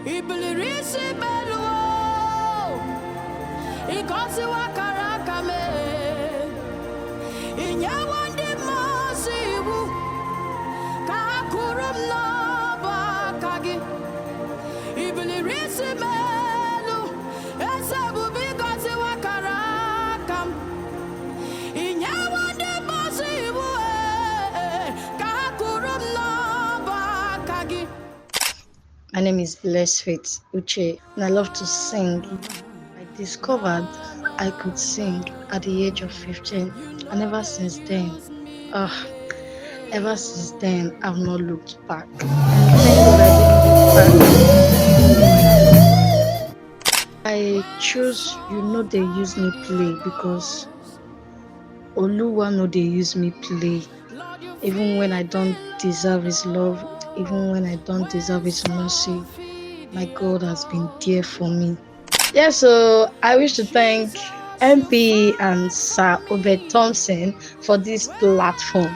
Ibuliri beluo, ikosi wakaraka me, inyawandi masibu, kakurum no bakagi. Ibuliri belu, esebu bikosi wakarakam, inyawandi masibu, kakurum no bakagi. My name is Blessed Faith Uche, and I love to sing. I discovered I could sing at the age of 15, and ever since then, I've not looked back. And thank God I didn't look back. I choose, they use me play because Oluwa no they use me play. Even when I don't deserve His love, even when I don't deserve His mercy, my God has been there for me. Yeah, so I wish to thank MP and Sir Obed Thompson for this platform.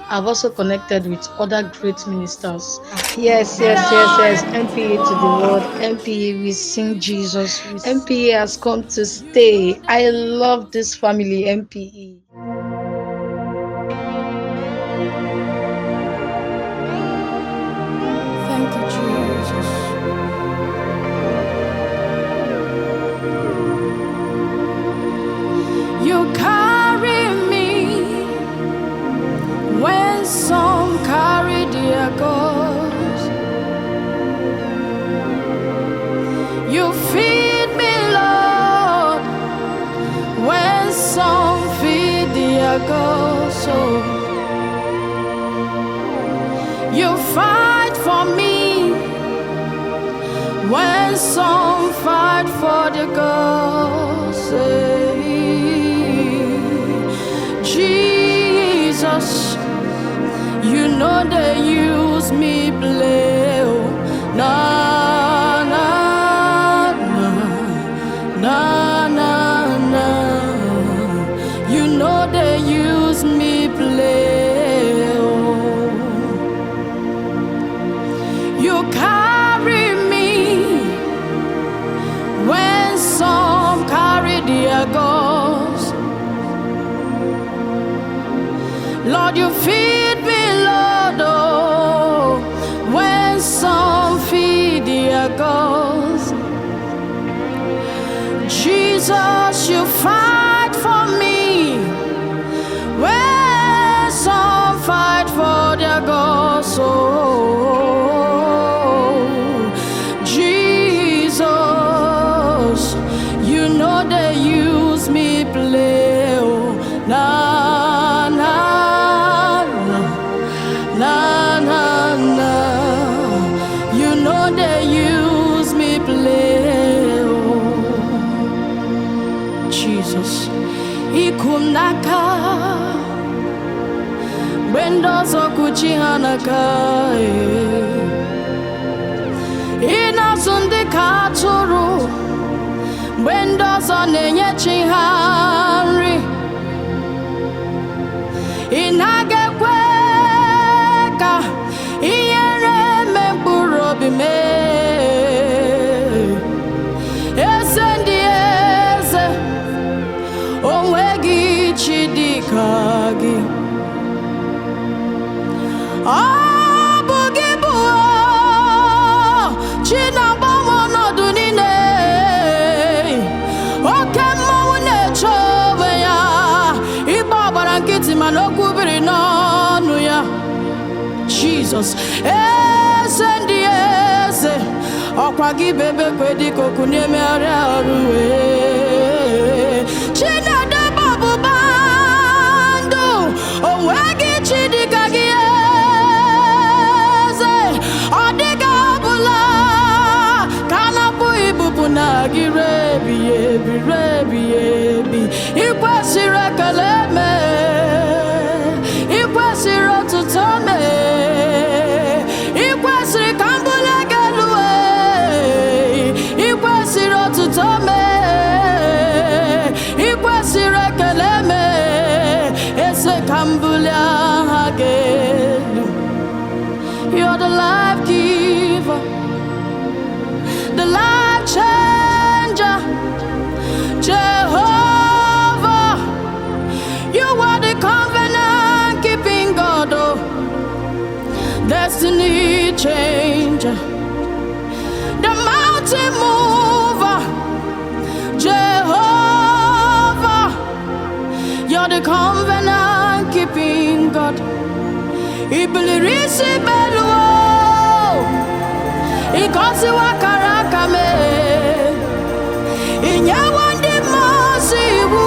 I've also connected with other great ministers. Yes. MPA to the world. MPA, we sing Jesus. MPA has come to stay. I love this family, MPA. Thank you, Jesus. You carry me when some carry their ghosts. You feed me, Lord, when some feed their ghosts. You fight for me when some fight for the cause. Jesus, you know they use me play. Na na na na na na. You know they use me play. You carry me when some carry their ghosts. Lord, you feed me, Lord, oh, when some feed their ghosts. Jesus, you fight for me when some fight for their ghosts. Oh, Jesus, you know they use me play. Oh, na na na na na na. You know they use me play. Oh, Jesus, ikunaka bendozo kuchihanaka. Inasunde katuru bendozo nenye chihari. Inagekweka iyere memburobi me. Esendieze onwegi chidikagi. Abugibuo chinabamo nodunine. Oke mmanwu na-echobe ya. Igba ọbara nkịtị mana okwu biri n'ọnụ ya. Jesus, eze ndị eze, ọkwa gị bebe kwedika okwu na-emegharị arụ wee. Chinedebe ọgbụgba ndụ, onweghị chi dịka gị eze. Ọ dịghị ọbụla ka a na-apụ ibupụ na gị rebighị ebi, rebighị ebi. Ị kwesịrị ekele me, ị kwesịrị otuto me, ị kwesịrị ka m bulie gị elu, ị kwesịrị otuto me, ị kwesịrị ekele me, ese ka m bulie aha gị elu. You're the life giver, mountain mover, Jehovah. You're the covenant keeping God. Ibuliri si beluo, ikosi wakaraka me. Inyawandi masibu,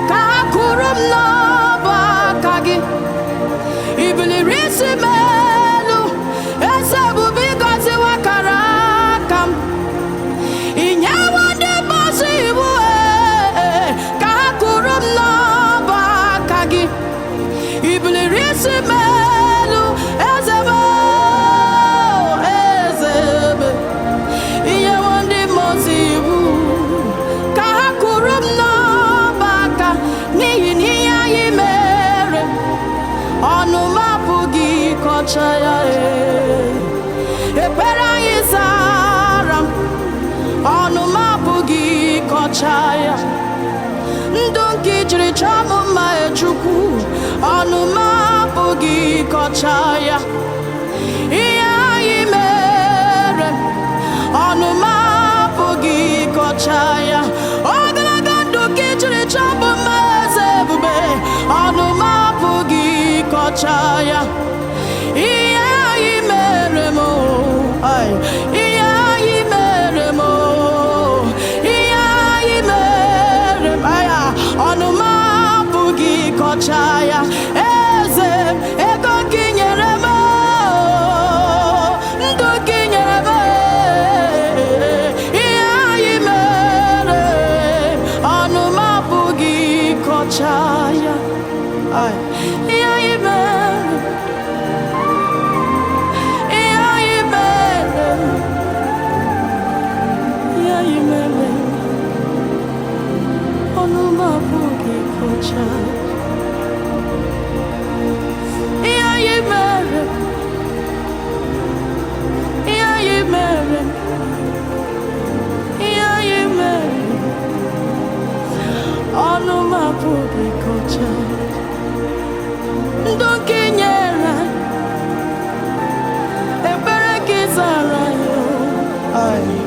kakurum no bakagi. Ibuliri si belu, esebu bikosi wakarakam. Inyawandi masibu, kakurum no bakagi. Ibuliri si belu, esebu, ezebe. Inyawandi masibu, kakurum no baka. Niya imere, onuma pugi kochaya epera isaram, onuma pugi kochaya. Ndonki jiri chamu maechuku, onuma pugi kochaya. Iya imere, onuma pugi kochaya. Ogalaga ndoki jiri chamu maezebube, onuma pugi kochaya. Iya imere mo, ay. Iya imere mo, iya imere aya. Onuma pugi kochaya. Eze ego kinyere mo, ndo kinyere mo. Iya imere, onuma pugi kochaya. Ay. Iya imere, iya imere, iya imere, onuma pugi kochaya. Iya imere, iya imere, iya imere, onuma pugi kochaya. Ndoki nyera, ebere kizara yo. Ay.